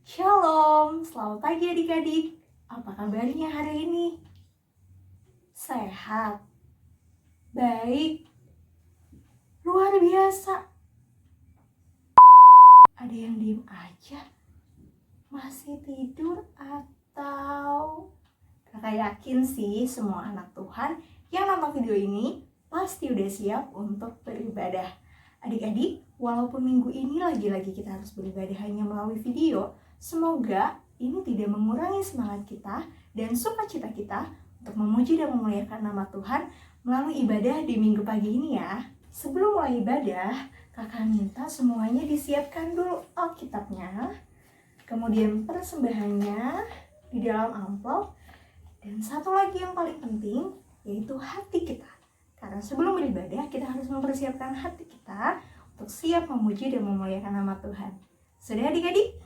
Shalom, selamat pagi adik-adik. Apa kabarnya hari ini? Sehat? Baik? Luar biasa. Ada yang diem aja? Masih tidur atau... Kakak yakin sih semua anak Tuhan yang nonton video ini pasti udah siap untuk beribadah. Adik-adik, walaupun minggu ini lagi-lagi kita harus beribadah hanya melalui video, semoga ini tidak mengurangi semangat kita dan sukacita kita untuk memuji dan memuliakan nama Tuhan melalui ibadah di minggu pagi ini ya. Sebelum mulai ibadah, kakak minta semuanya disiapkan dulu Alkitabnya, kemudian persembahannya di dalam amplop, dan satu lagi yang paling penting yaitu hati kita. Karena sebelum beribadah kita harus mempersiapkan hati kita untuk siap memuji dan memuliakan nama Tuhan. Sudah adik-adik?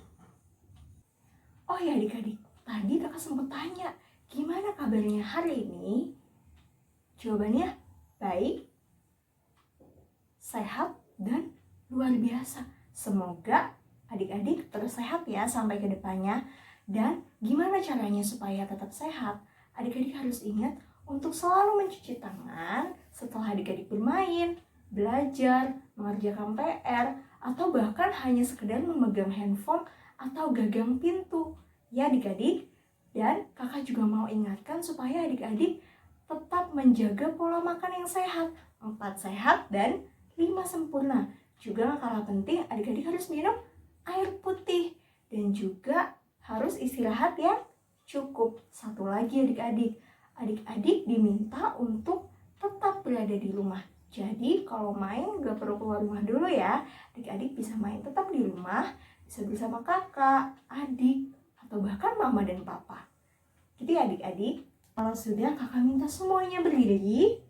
Oh ya adik-adik, tadi kakak sempat tanya, gimana kabarnya hari ini? Jawabannya baik, sehat, dan luar biasa. Semoga adik-adik terus sehat ya sampai ke depannya. Dan gimana caranya supaya tetap sehat? Adik-adik harus ingat untuk selalu mencuci tangan setelah adik-adik bermain, belajar, mengerjakan PR, atau bahkan hanya sekedar memegang handphone atau gagang pintu. Ya adik-adik, dan kakak juga mau ingatkan supaya adik-adik tetap menjaga pola makan yang sehat, 4 sehat dan 5 sempurna. Juga gak kalah penting, adik-adik harus minum air putih dan juga harus istirahat yang cukup. Satu lagi adik-adik, adik-adik diminta untuk tetap berada di rumah. Jadi kalau main gak perlu keluar rumah dulu ya. Adik-adik bisa main tetap di rumah, bisa bersama kakak, adik, atau bahkan mama dan papa. Jadi adik-adik, kalau sudah kakak minta semuanya berdiri,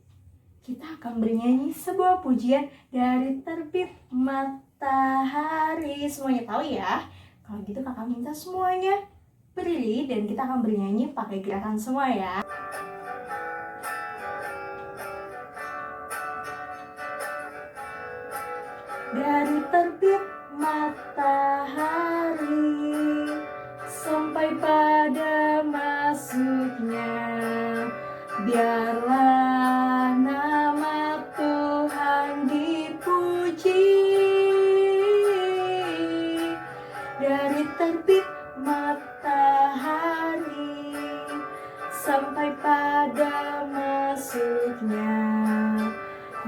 kita akan bernyanyi sebuah pujian dari Terbit Matahari. Semuanya tahu ya? Kalau gitu kakak minta semuanya berdiri dan kita akan bernyanyi pakai gerakan semua ya. Dari terbit matahari sampai pada masuknya, biarlah nama Tuhan dipuji. Dari terbit matahari sampai pada masuknya,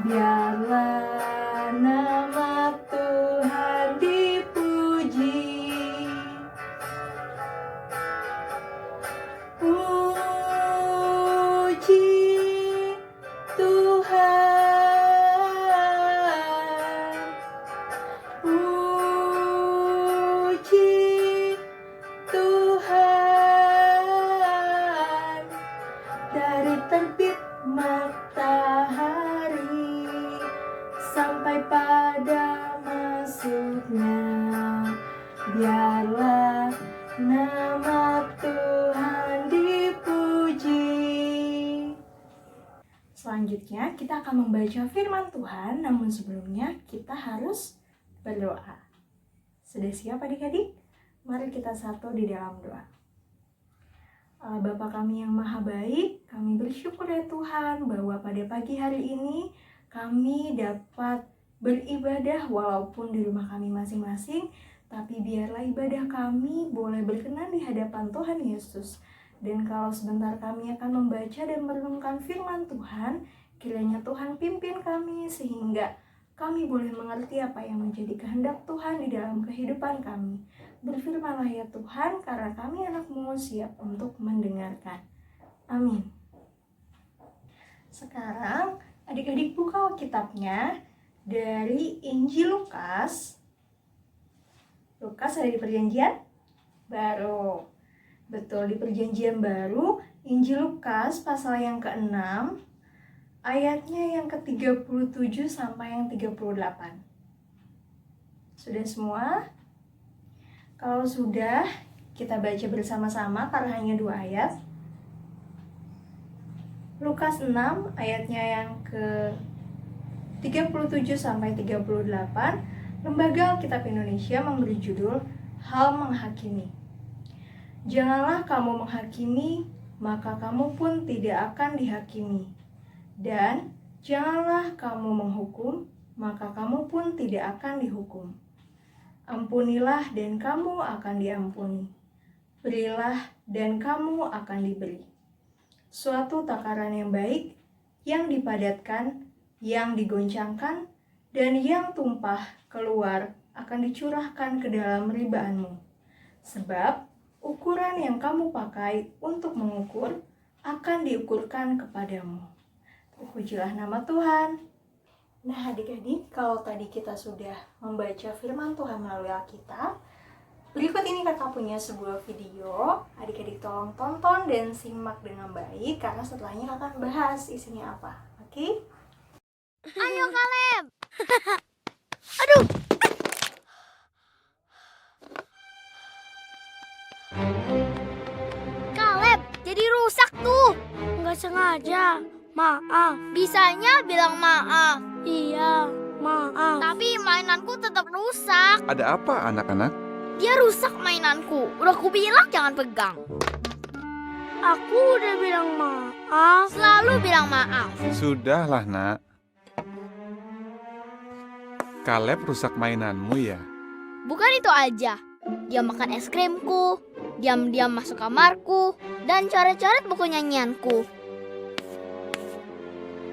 biarlah nama Tuhan dipuji. Puji Tuhan, puji Tuhan. Dari terbit matahari sampai pada masuknya, biarlah nama Tuhan dipuji. Selanjutnya kita akan membaca firman Tuhan, namun sebelumnya kita harus berdoa. Sudah siap adik-adik? Mari kita satu di dalam doa. Allah Bapa kami yang maha baik, kami bersyukur ya Tuhan bahwa pada pagi hari ini kami dapat beribadah walaupun di rumah kami masing-masing, tapi biarlah ibadah kami boleh berkenan di hadapan Tuhan Yesus. Dan kalau sebentar kami akan membaca dan merenungkan firman Tuhan, kiranya Tuhan pimpin kami sehingga kami boleh mengerti apa yang menjadi kehendak Tuhan di dalam kehidupan kami. Berfirmanlah ya Tuhan, karena kami anak-Mu siap untuk mendengarkan. Amin. Sekarang adik-adik buka Alkitabnya dari Injil Lukas. Lukas ada di perjanjian baru. Betul, di perjanjian baru, Injil Lukas pasal yang ke-6, ayatnya yang ke-37 sampai yang 38. Sudah semua? Kalau sudah, kita baca bersama-sama karena hanya 2 ayat. Lukas 6 ayatnya yang ke 37 sampai 38. Lembaga Alkitab Indonesia memberi judul Hal Menghakimi. Janganlah kamu menghakimi, maka kamu pun tidak akan dihakimi. Dan janganlah kamu menghukum, maka kamu pun tidak akan dihukum. Ampunilah dan kamu akan diampuni. Berilah dan kamu akan diberi. Suatu takaran yang baik, yang dipadatkan, yang digoncangkan, dan yang tumpah keluar akan dicurahkan ke dalam ribaanmu. Sebab ukuran yang kamu pakai untuk mengukur akan diukurkan kepadamu. Terpujilah nama Tuhan. Nah adik-adik, kalau tadi kita sudah membaca firman Tuhan melalui Alkitab, berikut ini kakak punya sebuah video. Adik-adik tolong tonton dan simak dengan baik, karena setelahnya akan bahas isinya apa. Oke? Ayo Kaleb. Aduh. Kaleb, jadi rusak tuh. Nggak sengaja. Maaf. Bisanya bilang maaf. Iya, maaf. Tapi mainanku tetap rusak. Ada apa anak-anak? Dia rusak mainanku. Udah kubilang jangan pegang. Aku udah bilang maaf. Selalu bilang maaf. Sudahlah nak. Kaleb rusak mainanmu ya? Bukan itu aja. Dia makan es krimku, diam-diam masuk kamarku, dan coret-coret buku nyanyianku.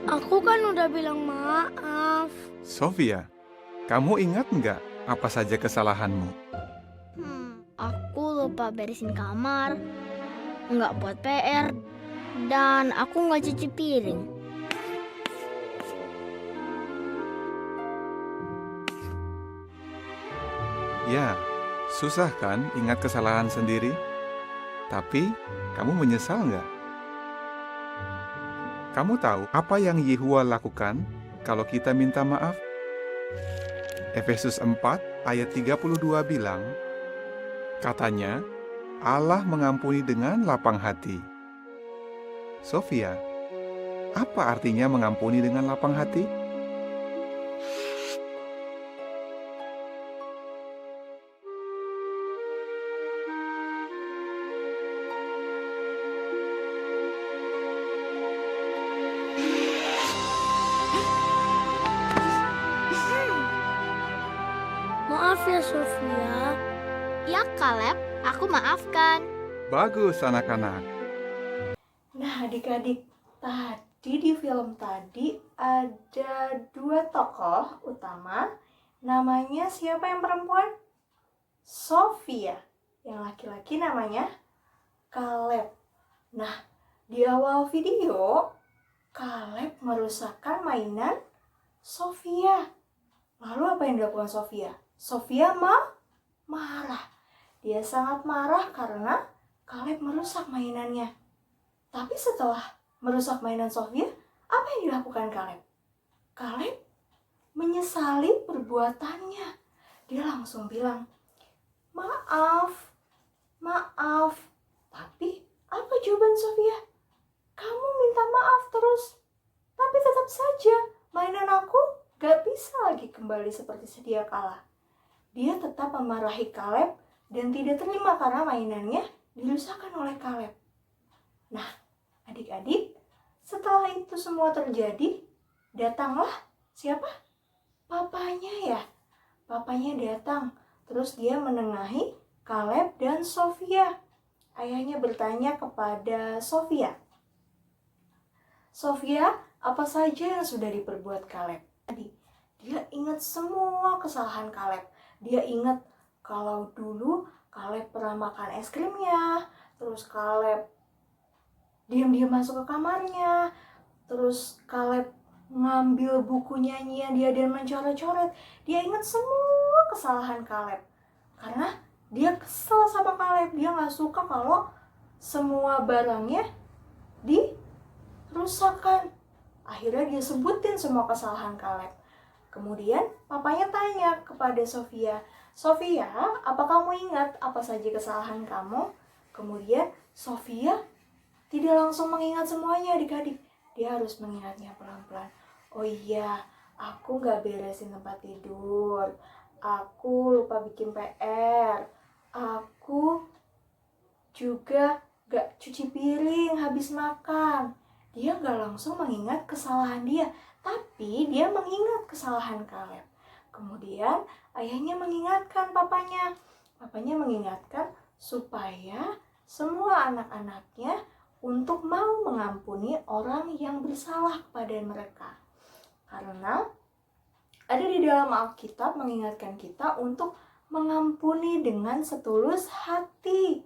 Aku kan udah bilang maaf. Sofia, kamu ingat nggak apa saja kesalahanmu? Aku lupa beresin kamar, nggak buat PR, dan aku nggak cuci piring. Ya, susah kan ingat kesalahan sendiri? Tapi, kamu menyesal nggak? Kamu tahu apa yang Yehua lakukan kalau kita minta maaf? Efesus 4 ayat 32 bilang, katanya, Allah mengampuni dengan lapang hati. Sofia, apa artinya mengampuni dengan lapang hati? Maaf ya, Sofia. Ya Kaleb, aku maafkan. Bagus anak-anak. Nah adik-adik, tadi di film tadi ada dua tokoh utama. Namanya siapa yang perempuan? Sofia. Yang laki-laki namanya Kaleb. Nah, di awal video, Kaleb merusakkan mainan Sofia. Lalu apa yang dilakukan Sofia? Sofia marah. Dia sangat marah karena Kaleb merusak mainannya. Tapi setelah merusak mainan Sofia, apa yang dilakukan Kaleb? Kaleb menyesali perbuatannya. Dia langsung bilang, maaf. Tapi apa jawaban Sofia? Kamu minta maaf terus, tapi tetap saja mainan aku gak bisa lagi kembali seperti sedia kala. Dia tetap memarahi Kaleb dan tidak terima karena mainannya dirusakkan oleh Kaleb. Nah, adik-adik, setelah itu semua terjadi, datanglah siapa? Papanya ya. Papanya datang, terus dia menengahi Kaleb dan Sofia. Ayahnya bertanya kepada Sofia, Sofia, apa saja yang sudah diperbuat Kaleb? Dia ingat semua kesalahan Kaleb. Dia ingat kalau dulu Kaleb pernah makan es krimnya, terus Kaleb diam-diam masuk ke kamarnya, terus Kaleb ngambil buku nyanyian dia dan mencoret-coret. Dia ingat semua kesalahan Kaleb. Karena dia kesel sama Kaleb. Dia gak suka kalau semua barangnya dirusakkan. Akhirnya dia sebutin semua kesalahan Kaleb. Kemudian papanya tanya kepada Sofia, Sofia, apa kamu ingat apa saja kesalahan kamu? Kemudian Sofia tidak langsung mengingat semuanya adik-adik. Dia harus mengingatnya pelan-pelan. Oh iya, aku gak beresin tempat tidur. aku lupa bikin PR, aku juga gak cuci piring habis makan. Dia gak langsung mengingat kesalahan dia, tapi dia mengingat kesalahan Kaleb. Kemudian ayahnya mengingatkan papanya. Papanya mengingatkan supaya semua anak-anaknya untuk mau mengampuni orang yang bersalah kepada mereka. Karena ada di dalam Alkitab mengingatkan kita untuk mengampuni dengan setulus hati.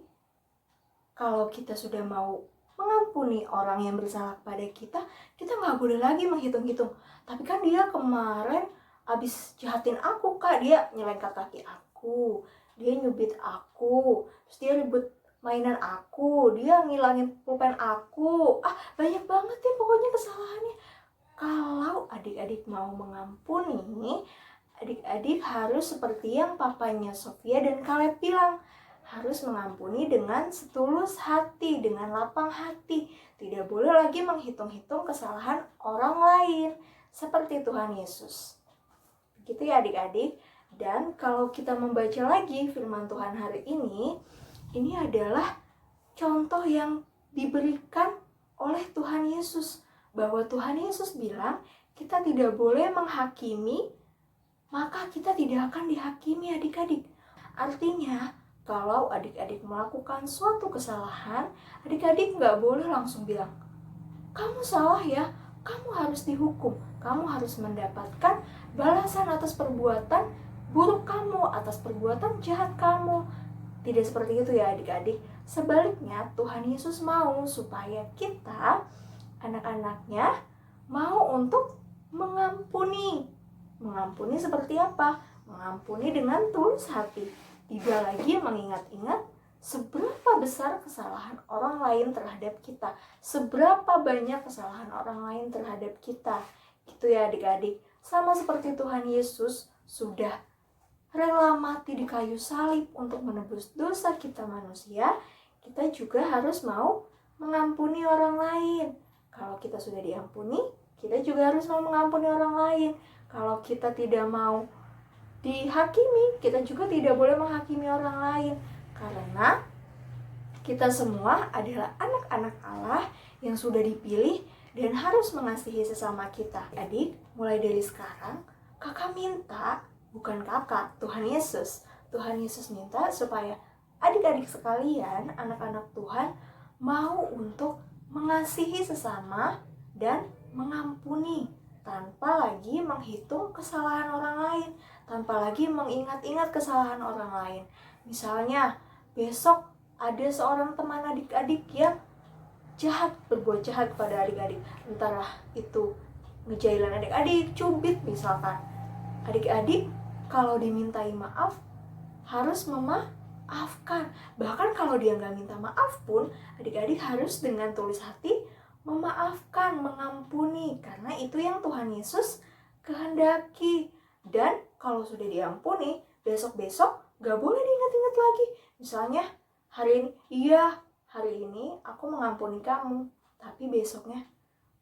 Kalau kita sudah mau mengampuni orang yang bersalah kepada kita nggak boleh lagi menghitung-hitung. Tapi kan dia kemarin abis jahatin aku kak, dia nyelengkat kaki aku, dia nyubit aku, terus dia ribut mainan aku, dia ngilangin pulpen aku. Banyak banget ya pokoknya kesalahannya. Kalau adik-adik mau mengampuni, adik-adik harus seperti yang papanya Sofia dan Kaleb bilang. Harus mengampuni dengan setulus hati, dengan lapang hati. Tidak boleh lagi menghitung-hitung kesalahan orang lain. Seperti Tuhan Yesus. Begitu ya adik-adik. Dan kalau kita membaca lagi firman Tuhan hari ini adalah contoh yang diberikan oleh Tuhan Yesus. Bahwa Tuhan Yesus bilang kita tidak boleh menghakimi, maka kita tidak akan dihakimi adik-adik. Artinya, kalau adik-adik melakukan suatu kesalahan, adik-adik nggak boleh langsung bilang, kamu salah ya, kamu harus dihukum, kamu harus mendapatkan balasan atas perbuatan buruk kamu, atas perbuatan jahat kamu. Tidak seperti itu ya adik-adik. Sebaliknya, Tuhan Yesus mau supaya kita, anak-anaknya, mau untuk mengampuni. Mengampuni seperti apa? Mengampuni dengan tulus hati. Tidak lagi mengingat-ingat seberapa besar kesalahan orang lain terhadap kita, seberapa banyak kesalahan orang lain terhadap kita. Gitu ya adik-adik. Sama seperti Tuhan Yesus sudah rela mati di kayu salib untuk menebus dosa kita manusia, kita juga harus mau mengampuni orang lain. Kalau kita sudah diampuni, kita juga harus mau mengampuni orang lain. Kalau kita tidak mau dihakimi, kita juga tidak boleh menghakimi orang lain. Karena kita semua adalah anak-anak Allah yang sudah dipilih dan harus mengasihi sesama kita. Adik, mulai dari sekarang, kakak minta, bukan kakak, Tuhan Yesus. Tuhan Yesus minta supaya adik-adik sekalian, anak-anak Tuhan, mau untuk mengasihi sesama dan mengampuni tanpa lagi menghitung kesalahan orang lain, tanpa lagi mengingat-ingat kesalahan orang lain. Misalnya, besok ada seorang teman adik-adik yang berbuat jahat kepada adik-adik. Entahlah itu ngejailan adik-adik, cubit misalkan. Adik-adik kalau dimintai maaf, harus memaafkan. Bahkan kalau dia nggak minta maaf pun, adik-adik harus dengan tulus hati memaafkan, mengampuni. Karena itu yang Tuhan Yesus kehendaki. Dan kalau sudah diampuni, besok-besok gak boleh diingat-ingat lagi. Misalnya, hari ini aku mengampuni kamu. Tapi besoknya,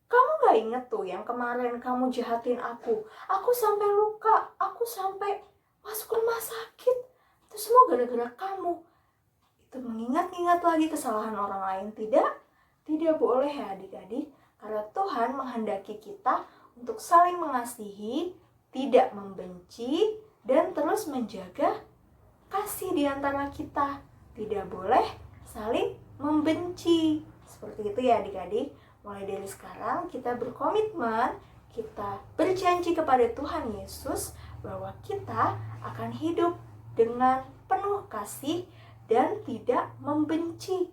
kamu gak inget tuh yang kemarin kamu jahatin aku. Aku sampai luka, aku sampai masuk rumah sakit. Itu semua gara-gara kamu. Itu mengingat-ingat lagi kesalahan orang lain. Tidak boleh ya adik-adik. Karena Tuhan menghendaki kita untuk saling mengasihi, tidak membenci, dan terus menjaga kasih di antara kita. Tidak boleh saling membenci. Seperti itu ya adik-adik. Mulai dari sekarang kita berkomitmen, kita berjanji kepada Tuhan Yesus bahwa kita akan hidup dengan penuh kasih dan tidak membenci.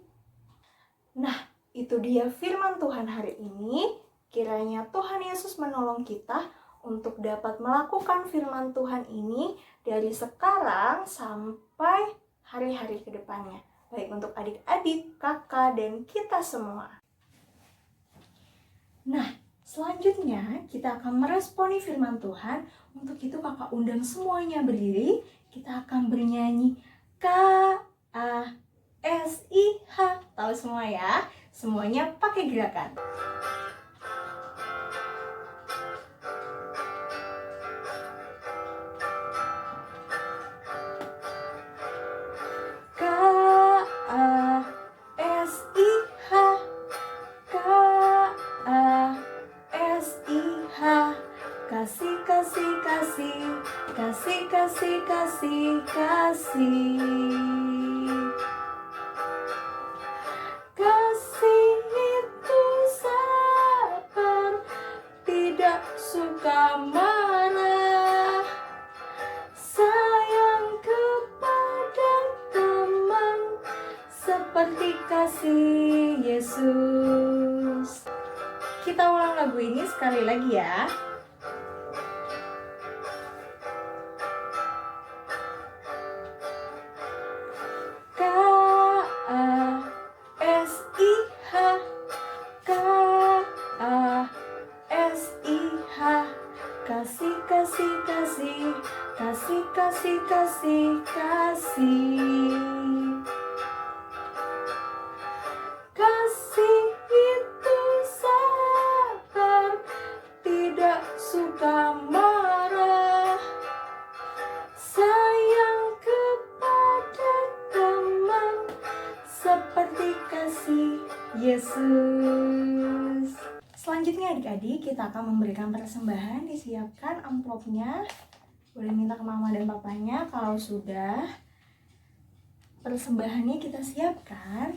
Nah, itu dia firman Tuhan hari ini. Kiranya Tuhan Yesus menolong kita untuk dapat melakukan firman Tuhan ini dari sekarang sampai hari-hari ke depannya. Baik untuk adik-adik, kakak, dan kita semua. Nah, selanjutnya kita akan meresponi firman Tuhan. Untuk itu kakak undang semuanya berdiri. Kita akan bernyanyi KASIH. Tahu semua ya? Semuanya pakai gerakan. kasih, kasih, kasih, kasih. Kasih itu sabar, tidak suka marah, sayang kepada teman, seperti kasih Yesus. Kita ulang lagu ini sekali lagi ya. K-A-S-I-H, K-A-S-I-H, kasih, kasih, kasih, kasih, kasih, kasih, kasih. Kasih itu sabar, tidak suka marah, sayang kepada teman, seperti kasih Yesus. Selanjutnya adik-adik, kita akan memberikan persembahan. Disiapkan amplopnya. Boleh minta ke mama dan papanya. Kalau sudah, persembahannya kita siapkan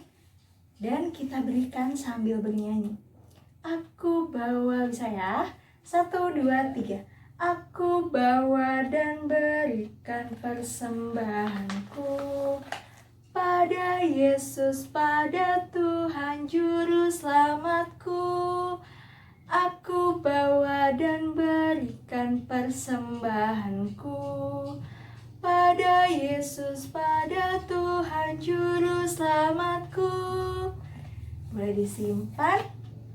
dan kita berikan sambil bernyanyi. Aku bawa, bisa ya? 1, 2, 3. Aku bawa dan berikan persembahanku pada Yesus, pada Tuhan Juru Selamatku. Aku bawa dan berikan persembahanku pada Yesus, pada Tuhan Juru Selamatku. Boleh disimpan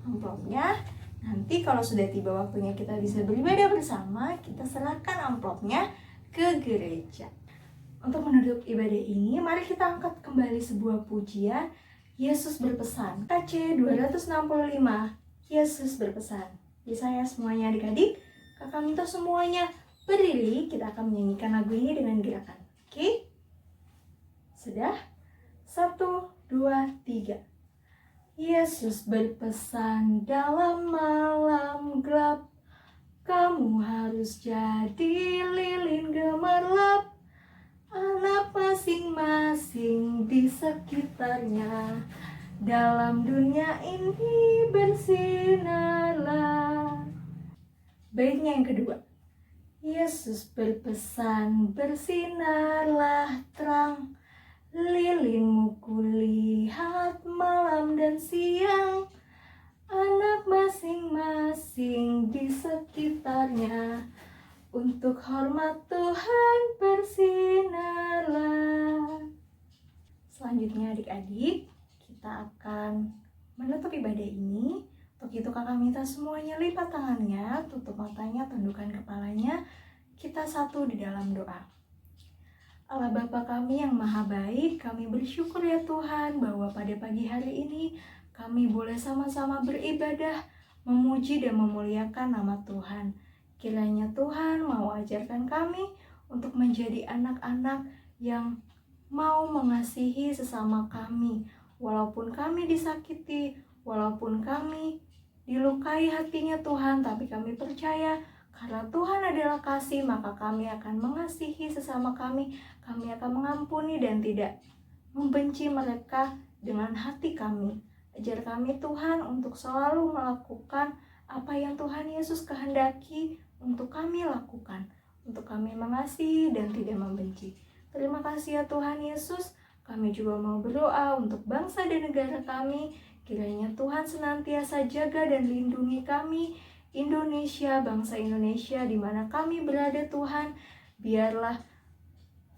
amplopnya. Nanti kalau sudah tiba waktunya kita bisa beribadah bersama, kita serahkan amplopnya ke gereja. Untuk menutup ibadah ini, mari kita angkat kembali sebuah pujian. Yesus berpesan, KC 265. Yesus berpesan. Bisa ya semuanya adik-adik? Kakak minta semuanya berdiri, kita akan menyanyikan lagu ini dengan gerakan. Oke? Sudah? 1, 2, 3. Yesus berpesan dalam malam gelap, kamu harus jadi lilin gemerlap, anak masing-masing di sekitarnya, dalam dunia ini bersinarlah. Baitnya yang kedua. Yesus berpesan, bersinarlah terang, lilinmu kulihat malam dan siang, anak masing-masing di sekitarnya, untuk hormat Tuhan bersinarlah. Selanjutnya adik-adik, kita akan menutup ibadah ini. Untuk itu kakak minta semuanya lipat tangannya, tutup matanya, tundukkan kepalanya. Kita satu di dalam doa. Allah Bapa kami yang maha baik, kami bersyukur ya Tuhan bahwa pada pagi hari ini kami boleh sama-sama beribadah, memuji dan memuliakan nama Tuhan. Kiranya Tuhan mau ajarkan kami untuk menjadi anak-anak yang mau mengasihi sesama kami, walaupun kami disakiti, walaupun kami dilukai hatinya Tuhan, tapi kami percaya karena Tuhan adalah kasih, maka kami akan mengasihi sesama kami akan mengampuni dan tidak membenci mereka dengan hati kami. Ajar kami Tuhan untuk selalu melakukan apa yang Tuhan Yesus kehendaki untuk kami lakukan, untuk kami mengasihi dan tidak membenci. Terima kasih ya Tuhan Yesus. Kami juga mau berdoa untuk bangsa dan negara kami. Kiranya Tuhan senantiasa jaga dan lindungi kami, Indonesia, bangsa Indonesia, di mana kami berada Tuhan. Biarlah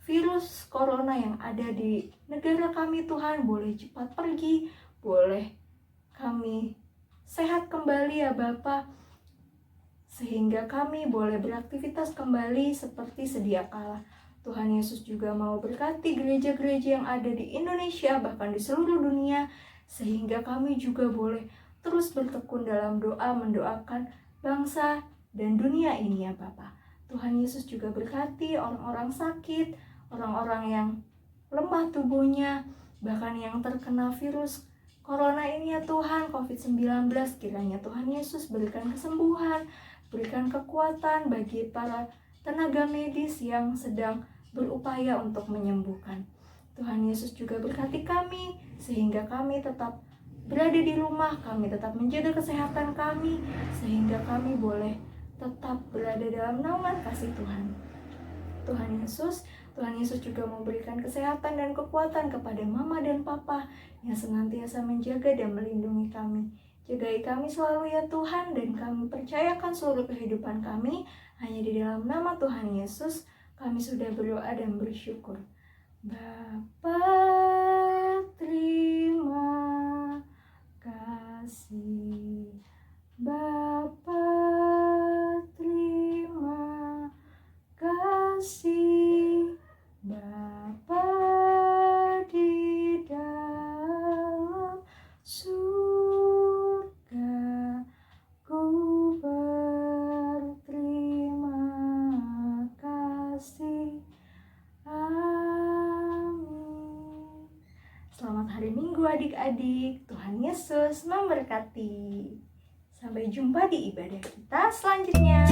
virus corona yang ada di negara kami Tuhan boleh cepat pergi, boleh kami sehat kembali ya Bapa, sehingga kami boleh beraktivitas kembali seperti sedia kala. Tuhan Yesus juga mau berkati gereja-gereja yang ada di Indonesia, bahkan di seluruh dunia, sehingga kami juga boleh terus bertekun dalam doa mendoakan bangsa dan dunia ini ya Bapa. Tuhan Yesus juga berkati orang-orang sakit, orang-orang yang lemah tubuhnya, bahkan yang terkena virus corona ini ya Tuhan, COVID-19. Kiranya Tuhan Yesus berikan kesembuhan, berikan kekuatan bagi para tenaga medis yang sedang berupaya untuk menyembuhkan. Tuhan Yesus juga berkati kami sehingga kami tetap berada di rumah, kami tetap menjaga kesehatan kami, sehingga kami boleh tetap berada dalam naungan kasih Tuhan. Tuhan Yesus juga memberikan kesehatan dan kekuatan kepada mama dan papa yang senantiasa menjaga dan melindungi kami. Jagai kami selalu ya Tuhan, dan kami percayakan seluruh kehidupan kami hanya di dalam nama Tuhan Yesus. Kami sudah berdoa dan bersyukur. Bapa, terima kasih. Bapa, terima kasih. Bapa di dalam surga, ku berterima kasih. Amin. Selamat hari Minggu adik-adik. Tuhan Yesus memberkati. Sampai jumpa di ibadah kita selanjutnya.